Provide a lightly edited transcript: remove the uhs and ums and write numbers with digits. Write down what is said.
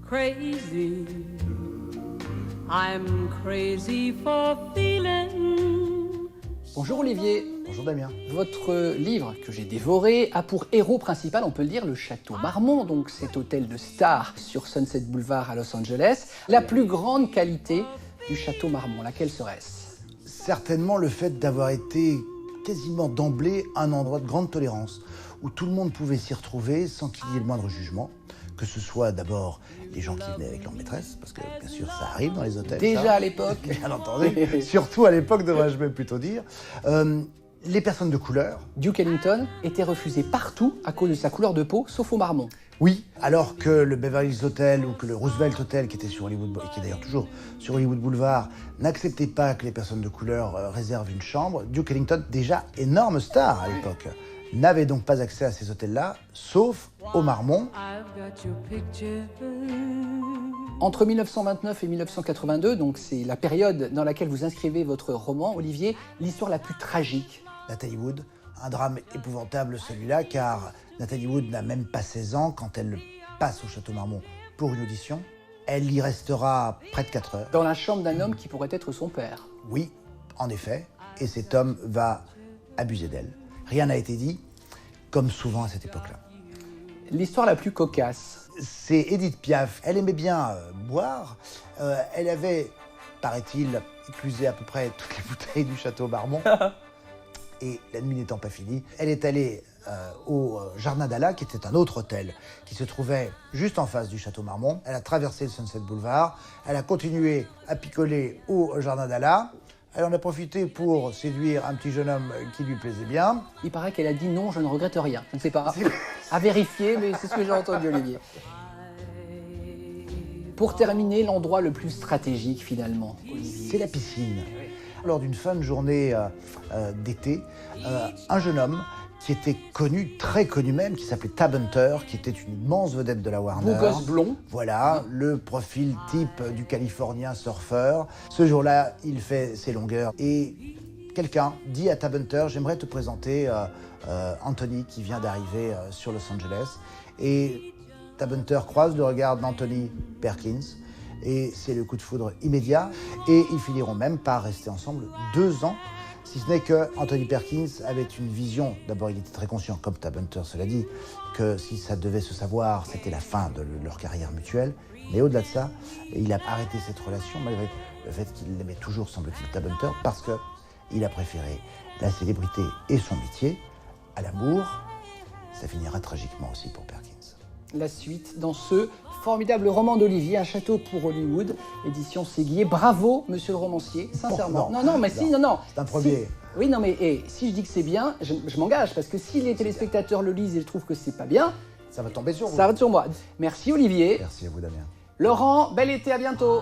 crazy. I'm crazy for feeling. Bonjour Olivier. Bonjour Damien. Votre livre que j'ai dévoré a pour héros principal, on peut le dire, le Château Marmont, donc cet hôtel de star sur Sunset Boulevard à Los Angeles. La plus grande qualité du Château Marmont, laquelle serait-ce? Certainement le fait d'avoir été quasiment d'emblée un endroit de grande tolérance, où tout le monde pouvait s'y retrouver sans qu'il y ait le moindre jugement, que ce soit d'abord les gens qui venaient avec leur maîtresse, parce que bien sûr ça arrive dans les hôtels. Déjà ça, à l'époque. bien entendu, surtout à l'époque devrais-je même plutôt dire. Les personnes de couleur. Duke Ellington était refusé partout à cause de sa couleur de peau, sauf au Marmont. Oui, alors que le Beverly Hills Hotel ou que le Roosevelt Hotel, qui était sur Hollywood, et qui est d'ailleurs toujours sur Hollywood Boulevard, n'acceptait pas que les personnes de couleur réservent une chambre, Duke Ellington, déjà énorme star à l'époque, n'avait donc pas accès à ces hôtels-là, sauf au Marmont. Entre 1929 et 1982, donc c'est la période dans laquelle vous inscrivez votre roman, Olivier, l'histoire la plus tragique. Nathalie Wood, un drame épouvantable celui-là, car Nathalie Wood n'a même pas 16 ans quand elle passe au Château Marmont pour une audition. Elle y restera près de 4 heures. Dans la chambre d'un homme qui pourrait être son père. Oui, en effet, et cet homme va abuser d'elle. Rien n'a été dit, comme souvent à cette époque-là. L'histoire la plus cocasse. C'est Édith Piaf. Elle aimait bien boire. Elle avait, paraît-il, éclusé à peu près toutes les bouteilles du Château Marmont. Et la nuit n'étant pas finie, elle est allée au Jardin d'Alla, qui était un autre hôtel, qui se trouvait juste en face du Château Marmont. Elle a traversé le Sunset Boulevard. Elle a continué à picoler au Jardin d'Alla. Elle en a profité pour séduire un petit jeune homme qui lui plaisait bien. Il paraît qu'elle a dit non, je ne regrette rien. Je ne sais pas. À vérifier, mais c'est ce que j'ai entendu, Olivier. Pour terminer, l'endroit le plus stratégique, finalement, Olivier. C'est la piscine. Lors d'une fin de journée d'été, un jeune homme qui était connu, très connu même, qui s'appelait Tab Hunter, qui était une immense vedette de la Warner. Beau gosse blond. Voilà, le profil type du Californien surfeur. Ce jour-là, il fait ses longueurs et quelqu'un dit à Tab Hunter, j'aimerais te présenter Anthony qui vient d'arriver sur Los Angeles. Et Tab Hunter croise le regard d'Anthony Perkins et c'est le coup de foudre immédiat. Et ils finiront même par rester ensemble 2 ans. Si ce n'est que Anthony Perkins avait une vision, d'abord il était très conscient, comme Tab Hunter cela dit, que si ça devait se savoir, c'était la fin de leur carrière mutuelle. Mais au-delà de ça, il a arrêté cette relation, malgré le fait qu'il l'aimait toujours, semble-t-il, Tab Hunter, parce qu'il a préféré la célébrité et son métier à l'amour. Ça finira tragiquement aussi pour Perkins. La suite dans ce formidable roman d'Olivier, Un château pour Hollywood, édition Séguier. Bravo, monsieur le romancier, sincèrement. Non, mais si, non. C'est un premier. Si, oui, non, mais si je dis que c'est bien, je m'engage, parce que si les téléspectateurs le lisent et je trouve que c'est pas bien, ça va tomber sur vous. Ça va sur moi. Merci Olivier. Merci à vous Damien. Laurent, bel été, à bientôt.